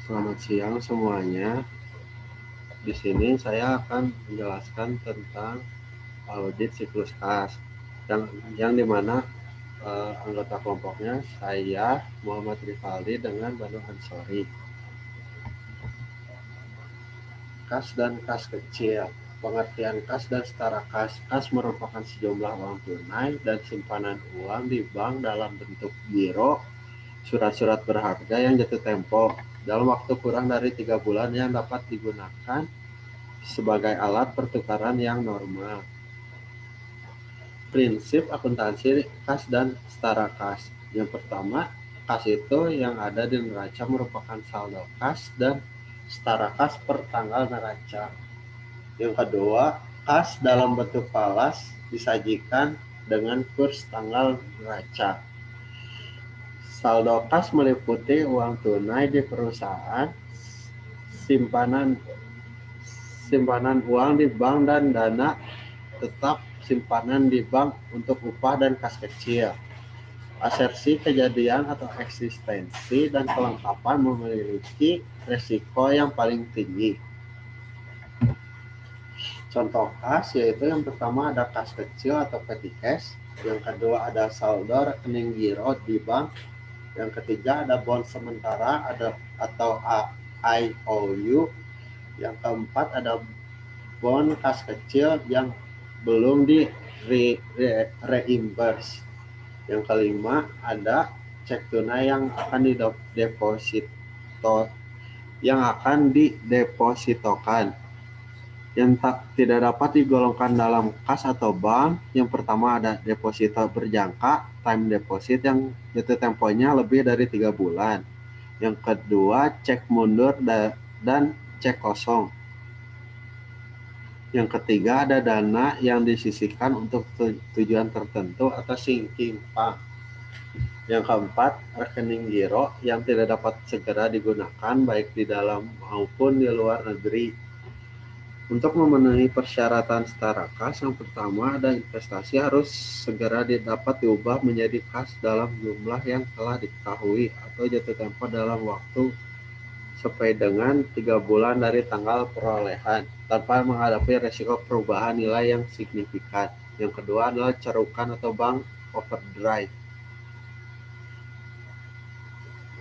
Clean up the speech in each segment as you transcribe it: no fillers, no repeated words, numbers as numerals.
Selamat siang semuanya. Di sini saya akan menjelaskan tentang audit siklus kas yang dimana anggota kelompoknya saya Muhammad Rifaldi dengan Banu Ansori. Kas dan kas kecil. Pengertian kas dan setara kas. Kas merupakan sejumlah uang tunai dan simpanan uang di bank dalam bentuk giro, surat-surat berharga yang jatuh tempo dalam waktu kurang dari 3 bulan yang dapat digunakan sebagai alat pertukaran yang normal. Prinsip akuntansi kas dan setara kas. Yang pertama, kas itu yang ada di neraca merupakan saldo kas dan setara kas per tanggal neraca. Yang kedua, kas dalam bentuk falas disajikan dengan kurs tanggal neraca. Saldo kas meliputi uang tunai di perusahaan, simpanan simpanan uang di bank dan dana tetap simpanan di bank untuk upah dan kas kecil. Asersi kejadian atau eksistensi dan kelengkapan memiliki resiko yang paling tinggi. Contoh kas yaitu yang pertama ada kas kecil atau petty cash, yang kedua ada saldo rekening giro di bank, yang ketiga ada bond sementara atau IOU, yang keempat ada bond kas kecil yang belum di reimburse. Yang kelima ada cek tunai yang akan didepositokan yang tidak dapat digolongkan dalam kas atau bank. Yang pertama ada deposito berjangka, time deposit yang jatuh temponya lebih dari 3 bulan. Yang kedua cek mundur dan cek kosong. Yang ketiga ada dana yang disisihkan untuk tujuan tertentu atau sinking fund. Yang keempat, rekening giro yang tidak dapat segera digunakan baik di dalam maupun di luar negeri. Untuk memenuhi persyaratan setara kas, yang pertama ada investasi harus segera dapat diubah menjadi kas dalam jumlah yang telah diketahui atau jatuh tempo dalam waktu sampai dengan 3 bulan dari tanggal perolehan tanpa menghadapi resiko perubahan nilai yang signifikan. Yang kedua adalah cerukan atau bank overdraft.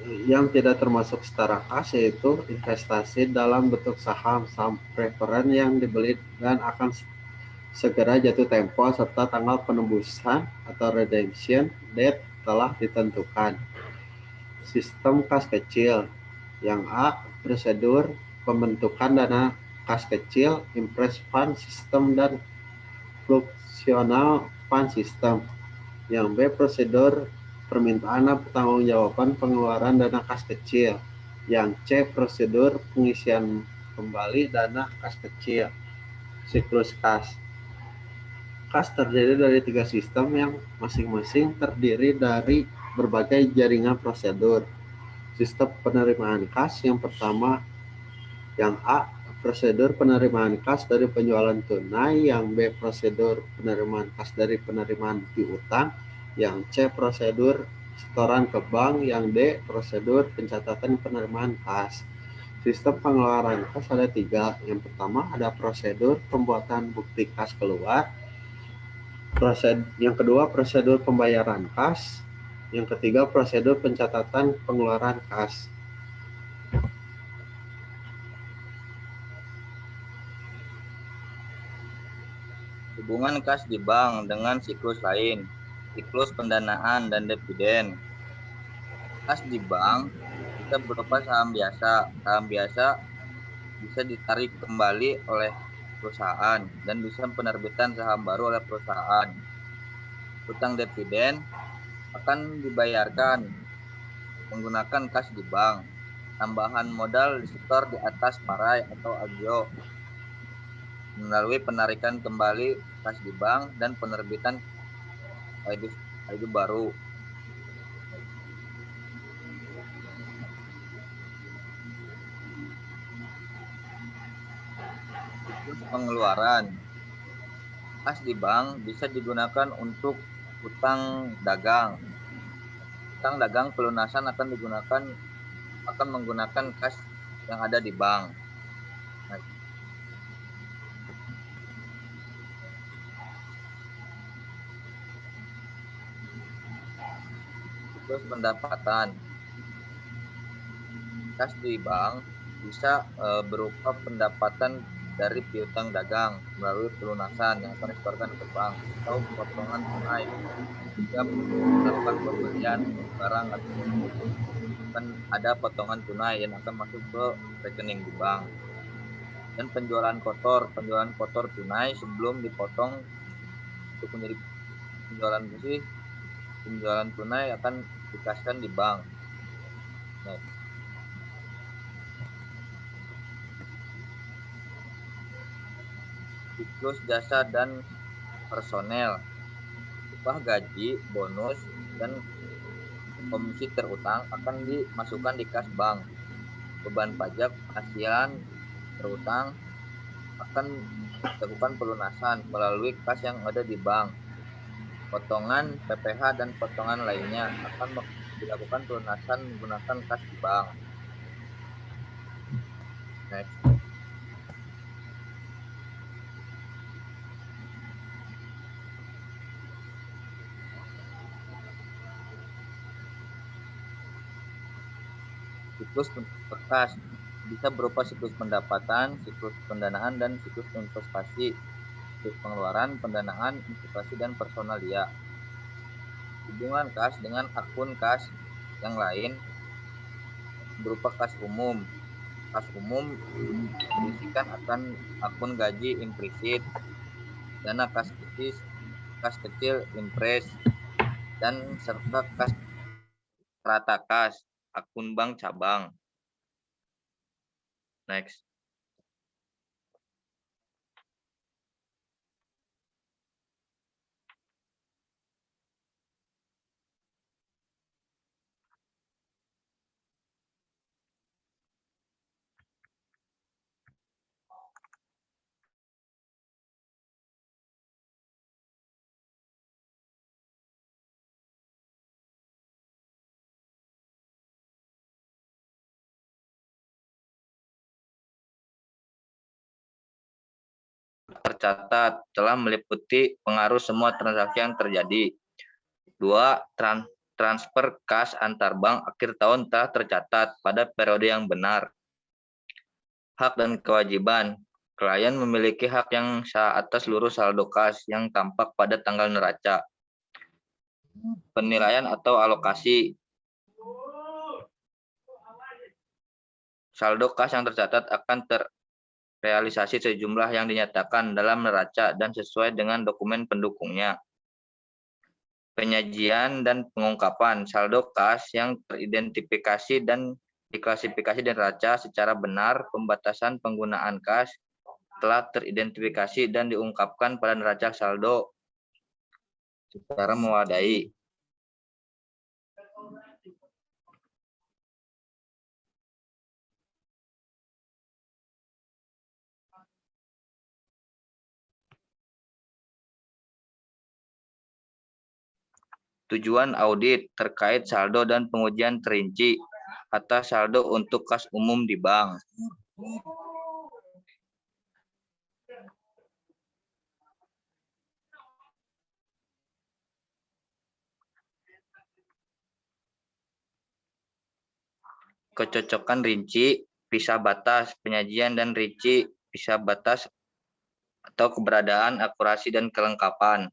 Yang tidak termasuk setara kas yaitu investasi dalam bentuk saham preferen yang dibeli dan akan segera jatuh tempo serta tanggal penembusan atau redemption date telah ditentukan. Sistem kas kecil. Yang A, prosedur pembentukan dana kas kecil, impress fund system dan fluxional fund system. Yang B, prosedur permintaan dan pertanggungjawaban pengeluaran dana kas kecil. Yang C, prosedur pengisian kembali dana kas kecil. Siklus kas. Kas terdiri dari 3 sistem yang masing-masing terdiri dari berbagai jaringan prosedur. Sistem penerimaan kas yang pertama, yang A, prosedur penerimaan kas dari penjualan tunai, yang B, prosedur penerimaan kas dari penerimaan piutang, yang C, prosedur setoran ke bank, yang D, prosedur pencatatan penerimaan kas. Sistem pengeluaran kas ada 3. Yang pertama ada prosedur pembuatan bukti kas keluar. Yang kedua prosedur pembayaran kas. Yang ketiga prosedur pencatatan pengeluaran kas. Hubungan kas di bank dengan siklus lain, siklus pendanaan dan dividen. Kas di bank bisa berupa saham biasa. Saham biasa bisa ditarik kembali oleh perusahaan dan bisa penerbitan saham baru oleh perusahaan. Utang dividen akan dibayarkan menggunakan kas di bank. Tambahan modal disetor di atas parai atau agio melalui penarikan kembali kas di bank dan penerbitan ID baru. Siklus pengeluaran. Kas di bank bisa digunakan untuk utang dagang. Utang dagang pelunasan akan menggunakan kas yang ada di bank. Siklus pendapatan. Kas di bank bisa berupa pendapatan dari piutang dagang melalui pelunasan yang akan disetorkan ke bank atau potongan tunai jika melakukan pembelian barang atau kan ada potongan tunai yang akan masuk ke rekening di bank. Dan penjualan kotor tunai sebelum dipotong untuk menjadi penjualan bersih, penjualan tunai akan dikasihkan di bank. Next. Siklus jasa dan personel. Upah gaji, bonus, dan komisi terutang akan dimasukkan di kas bank. Beban pajak penghasilan terutang akan dilakukan pelunasan melalui kas yang ada di bank. Potongan PPh dan potongan lainnya akan dilakukan pelunasan menggunakan kas di bank. Next. Siklus kas bisa berupa siklus pendapatan, siklus pendanaan, dan siklus investasi, siklus pengeluaran, pendanaan, investasi, dan personalia. Hubungan kas dengan akun kas yang lain berupa kas umum. Kas umum berisikan akan akun gaji implisit, dana kas kecil impres, dan serta kas rata kas, akun bank cabang. Next. Tercatat telah meliputi pengaruh semua transaksi yang terjadi. 2. Transfer kas antar bank akhir tahun telah tercatat pada periode yang benar. Hak dan kewajiban. Klien memiliki hak yang sah atas seluruh saldo kas yang tampak pada tanggal neraca. Penilaian atau alokasi. Saldo kas yang tercatat akan terrealisasi sejumlah yang dinyatakan dalam neraca dan sesuai dengan dokumen pendukungnya. Penyajian dan pengungkapan saldo kas yang teridentifikasi dan diklasifikasi di neraca secara benar. Pembatasan penggunaan kas telah teridentifikasi dan diungkapkan pada neraca saldo secara mewadai. Tujuan audit terkait saldo dan pengujian terinci atas saldo untuk kas umum di bank. Kecocokan rinci, pisah batas, penyajian dan rinci, pisah batas atau keberadaan, akurasi, dan kelengkapan.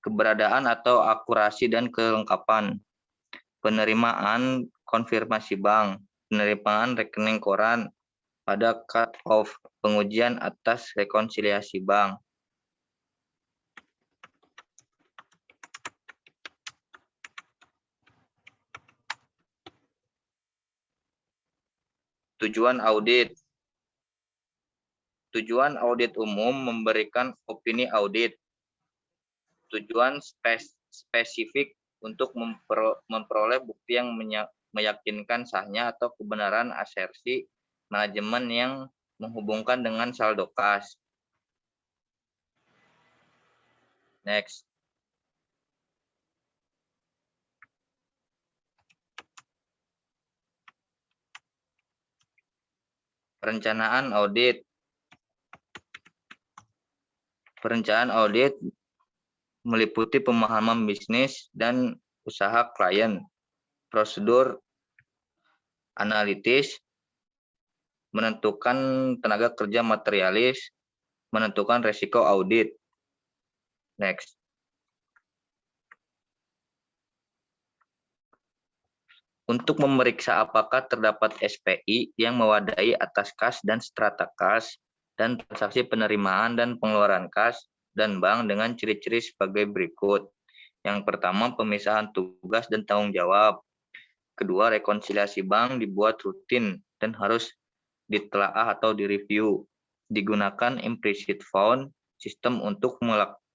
Keberadaan atau akurasi dan kelengkapan. Penerimaan konfirmasi bank, penerimaan rekening koran pada cut-off, pengujian atas rekonsiliasi bank. Tujuan audit. Tujuan audit umum memberikan opini audit. Tujuan spesifik untuk memperoleh bukti yang meyakinkan sahnya atau kebenaran asersi manajemen yang menghubungkan dengan saldo kas. Next. Perencanaan audit. Perencanaan audit meliputi pemahaman bisnis dan usaha klien, prosedur analitis, menentukan tenaga kerja materialis, menentukan resiko audit. Next. Untuk memeriksa apakah terdapat SPI yang mewadahi atas kas dan strata kas dan transaksi penerimaan dan pengeluaran kas dan bank dengan ciri-ciri sebagai berikut. Yang pertama, pemisahan tugas dan tanggung jawab. Kedua, rekonsiliasi bank dibuat rutin dan harus ditelaah atau direview. Digunakan implicit fund sistem untuk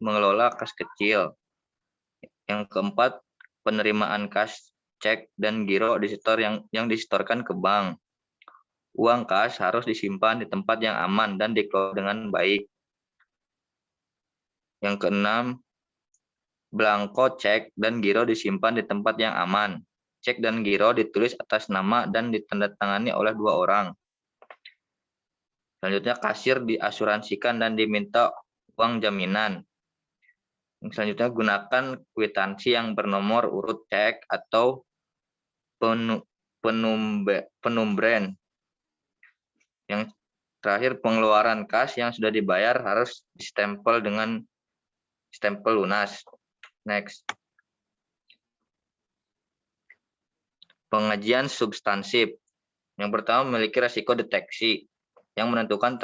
mengelola kas kecil. Yang keempat, penerimaan kas, cek, dan giro disetor yang disetorkan ke bank. Uang kas harus disimpan di tempat yang aman dan dikelola dengan baik. Yang keenam, belangko cek dan giro disimpan di tempat yang aman. Cek dan giro ditulis atas nama dan ditandatangani oleh 2 orang. Selanjutnya, kasir diasuransikan dan diminta uang jaminan. Selanjutnya, gunakan kwitansi yang bernomor urut cek atau penumbren. Yang terakhir, pengeluaran kas yang sudah dibayar harus distempel dengan stempel lunas. Next. Pengajian substansif. Yang pertama, memiliki risiko deteksi yang menentukan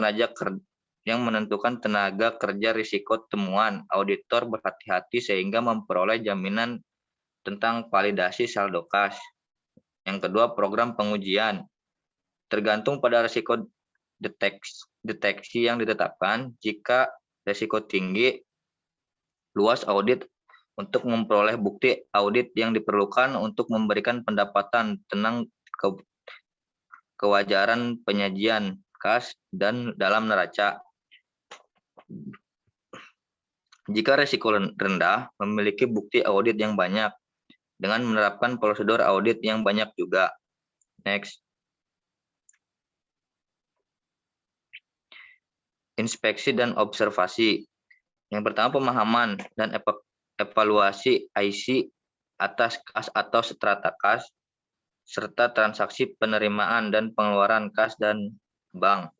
tenaga kerja risiko temuan. Auditor berhati-hati sehingga memperoleh jaminan tentang validasi saldo kas. Yang kedua, program pengujian. Tergantung pada risiko deteksi yang ditetapkan. Jika risiko tinggi, luas audit untuk memperoleh bukti audit yang diperlukan untuk memberikan pendapatan tentang kewajaran penyajian kas dan dalam neraca. Jika risiko rendah, memiliki bukti audit yang banyak dengan menerapkan prosedur audit yang banyak juga. Next. Inspeksi dan observasi. Yang pertama, pemahaman dan evaluasi IC atas kas atau strata kas, serta transaksi penerimaan dan pengeluaran kas dan bank.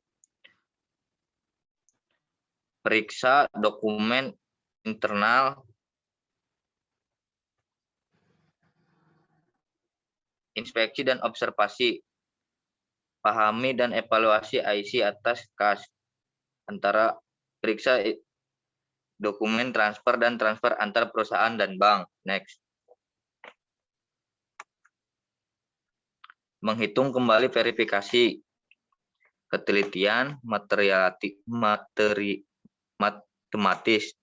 Periksa dokumen internal. Inspeksi dan observasi. Pahami dan evaluasi IC atas kas. Antara periksa dokumen transfer dan transfer antar perusahaan dan bank. Next. Menghitung kembali verifikasi, ketelitian, matematis.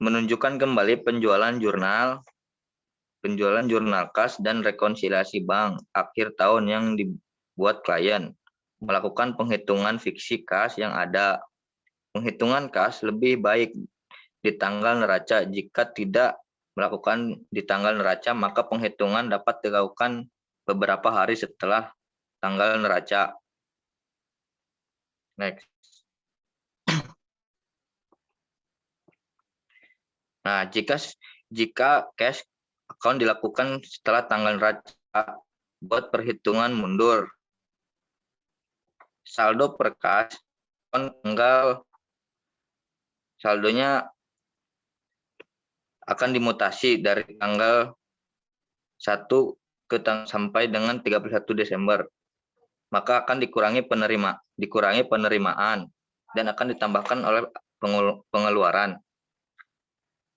Menunjukkan kembali penjualan jurnal kas dan rekonsiliasi bank akhir tahun yang dibuat klien. Melakukan penghitungan fiksi kas yang ada. Penghitungan kas lebih baik di tanggal neraca. Jika tidak melakukan di tanggal neraca, maka penghitungan dapat dilakukan beberapa hari setelah tanggal neraca. Next. Nah, jika cash account dilakukan setelah tanggal neraca, buat perhitungan mundur. Saldo per kas tanggal saldonya akan dimutasi dari tanggal 1 sampai dengan 31 Desember. Maka akan dikurangi penerimaan dan akan ditambahkan oleh pengeluaran.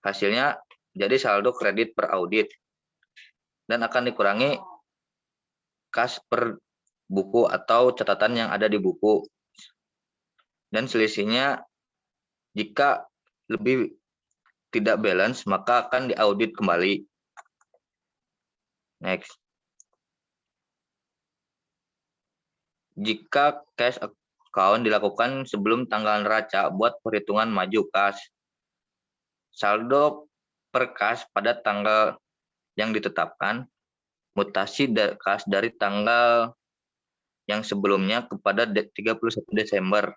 Hasilnya jadi saldo kredit per audit dan akan dikurangi kas per buku atau catatan yang ada di buku. Dan selisihnya jika lebih tidak balance maka akan diaudit kembali. Next. Jika cash account dilakukan sebelum tanggal neraca, buat perhitungan maju kas. Saldo per kas pada tanggal yang ditetapkan, mutasi kas dari tanggal yang sebelumnya kepada 31 Desember.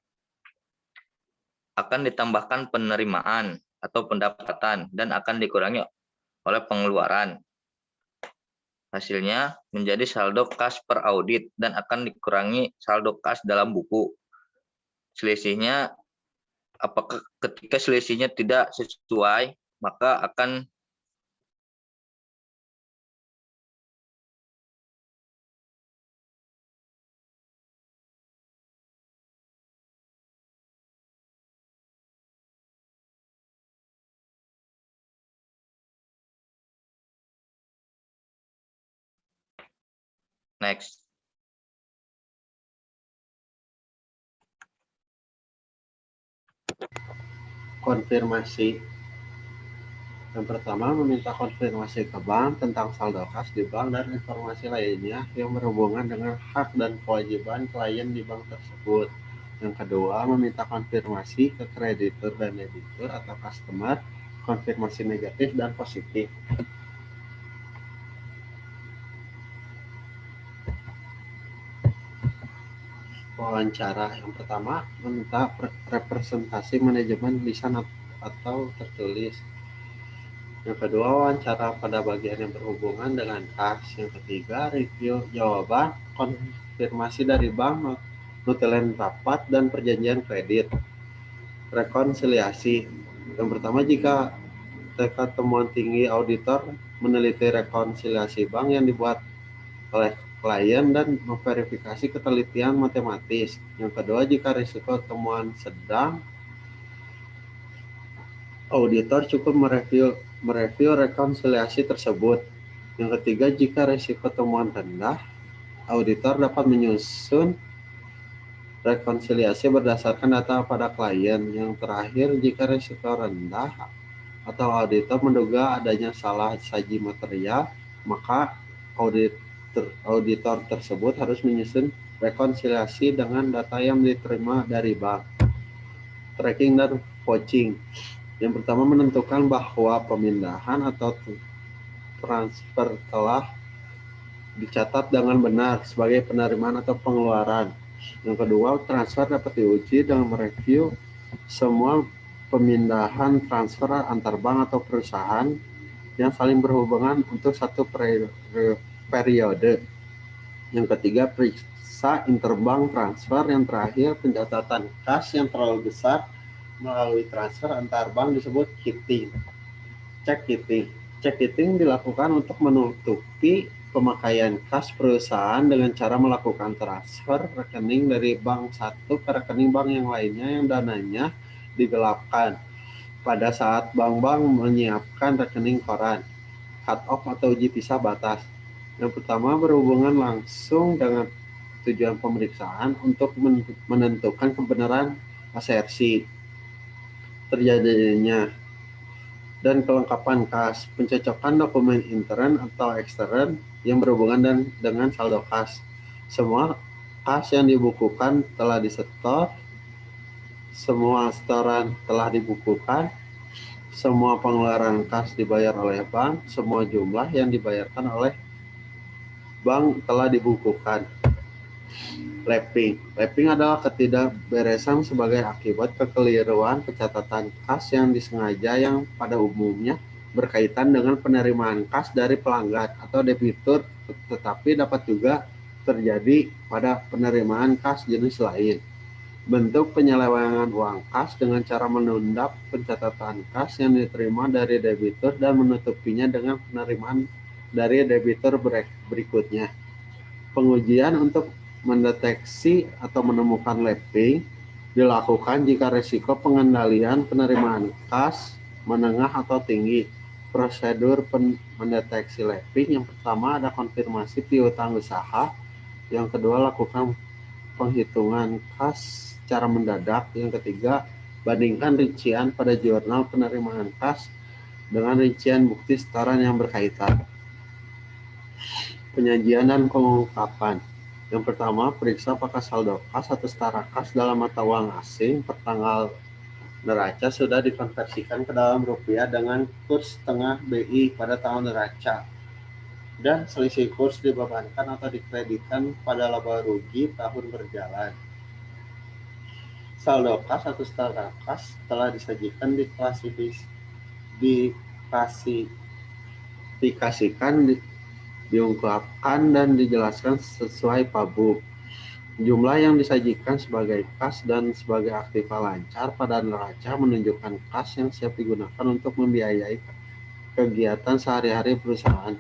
Akan ditambahkan penerimaan atau pendapatan dan akan dikurangi oleh pengeluaran. Hasilnya menjadi saldo kas per audit dan akan dikurangi saldo kas dalam buku. Selisihnya, apakah ketika selisihnya tidak sesuai, maka akan next. Konfirmasi. Yang pertama, meminta konfirmasi ke bank tentang saldo kas di bank dan informasi lainnya yang berhubungan dengan hak dan kewajiban klien di bank tersebut. Yang kedua, meminta konfirmasi ke kreditur dan debitur atau customer, konfirmasi negatif dan positif. Wawancara. Yang pertama, meminta representasi manajemen lisan atau tertulis. Yang kedua, wawancara pada bagian yang berhubungan dengan kas. Yang ketiga, review jawaban, konfirmasi dari bank, notelen rapat, dan perjanjian kredit. Rekonsiliasi. Yang pertama, jika tekad temuan tinggi auditor meneliti rekonsiliasi bank yang dibuat oleh klien dan memverifikasi ketelitian matematis. Yang kedua, jika risiko temuan sedang, auditor cukup mereview rekonsiliasi tersebut. Yang ketiga, jika risiko temuan rendah, auditor dapat menyusun rekonsiliasi berdasarkan data pada klien. Yang terakhir, jika risiko rendah atau auditor menduga adanya salah saji material, maka auditor tersebut harus menyusun rekonsiliasi dengan data yang diterima dari bank. Tracking dan vouching. Yang pertama, menentukan bahwa pemindahan atau transfer telah dicatat dengan benar sebagai penerimaan atau pengeluaran. Yang kedua, transfer dapat diuji dengan mereview semua pemindahan transfer antar bank atau perusahaan yang saling berhubungan untuk satu periode. Yang ketiga, periksa interbank transfer. Yang terakhir, pencatatan kas yang terlalu besar melalui transfer antar bank disebut kitting. Cek kitting. Cek kitting dilakukan untuk menutupi pemakaian kas perusahaan dengan cara melakukan transfer rekening dari bank satu ke rekening bank yang lainnya yang dananya digelapkan pada saat bank-bank menyiapkan rekening koran. Cut off atau uji pisah batas. Yang pertama, berhubungan langsung dengan tujuan pemeriksaan untuk menentukan kebenaran asersi terjadinya dan kelengkapan kas, pencocokan dokumen intern atau ekstern yang berhubungan dengan saldo kas. Semua kas yang dibukukan telah disetor, semua setoran telah dibukukan, semua pengeluaran kas dibayar oleh bank, semua jumlah yang dibayarkan oleh bank telah dibukukan. Lapping. Lapping adalah ketidakberesan sebagai akibat kekeliruan pencatatan kas yang disengaja yang pada umumnya berkaitan dengan penerimaan kas dari pelanggan atau debitur, tetapi dapat juga terjadi pada penerimaan kas jenis lain. Bentuk penyelewengan uang kas dengan cara menunda pencatatan kas yang diterima dari debitur dan menutupinya dengan penerimaan dari debitur berikutnya. Pengujian untuk mendeteksi atau menemukan lapping dilakukan jika risiko pengendalian penerimaan kas menengah atau tinggi. Prosedur mendeteksi lapping: yang pertama ada konfirmasi piutang usaha, yang kedua lakukan penghitungan kas secara mendadak, yang ketiga bandingkan rincian pada jurnal penerimaan kas dengan rincian bukti setoran yang berkaitan. Penyajian dan pengungkapan. Yang pertama, periksa apakah saldo kas atau setara kas dalam mata uang asing pertanggal neraca sudah dikonversikan ke dalam rupiah dengan kurs setengah BI pada tahun neraca dan selisih kurs dibebankan atau dikreditkan pada laba rugi tahun berjalan. Saldo kas atau setara kas telah disajikan diungkapkan dan dijelaskan sesuai pabuk. Jumlah yang disajikan sebagai kas dan sebagai aktiva lancar pada neraca menunjukkan kas yang siap digunakan untuk membiayai kegiatan sehari-hari perusahaan.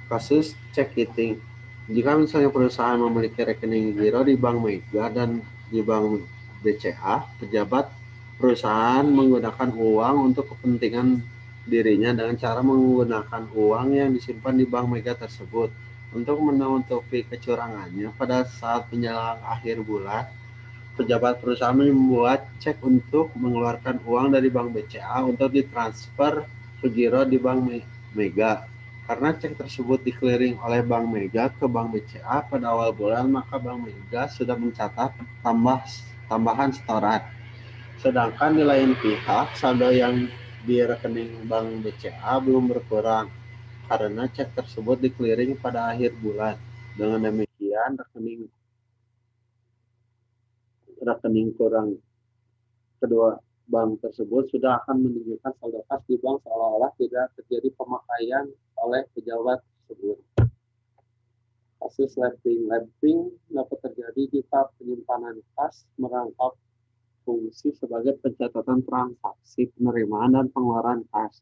Kasus check kiting. Jika misalnya perusahaan memiliki rekening giro di Bank Mega dan di Bank BCA, pejabat perusahaan menggunakan uang untuk kepentingan dirinya dengan cara menggunakan uang yang disimpan di Bank Mega tersebut. Untuk menutupi kecurangannya, pada saat menjelang akhir bulan, pejabat perusahaan membuat cek untuk mengeluarkan uang dari Bank BCA untuk ditransfer ke giro di Bank Mega. Karena cek tersebut di-clearing oleh Bank Mega ke Bank BCA pada awal bulan, maka Bank Mega sudah mencatat tambahan setoran. Sedangkan di lain pihak, saldo yang di rekening Bank BCA belum berkurang karena cek tersebut di-clearing pada akhir bulan. Dengan demikian, rekening kurang kedua bank tersebut sudah akan menunjukkan saldo kas di bank seolah-olah tidak terjadi pemakaian oleh pejabat tersebut. Kasus lapping. Lapping dapat terjadi jika penyimpanan kas merangkap fungsi sebagai pencatatan transaksi penerimaan dan pengeluaran kas.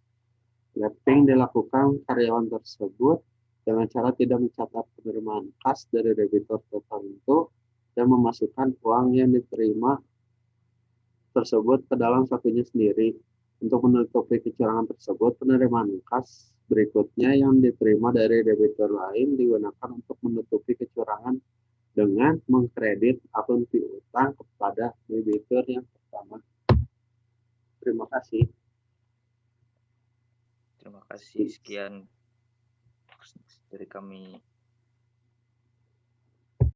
Lapping dilakukan karyawan tersebut dengan cara tidak mencatat penerimaan kas dari debitur tertentu dan memasukkan uang yang diterima tersebut ke dalam sakunya sendiri. Untuk menutupi kecurangan tersebut, penerimaan kas berikutnya yang diterima dari debitur lain digunakan untuk menutupi kecurangan dengan mengkredit akun piutang kepada debitur yang pertama. Terima kasih. Terima kasih, sekian dari kami.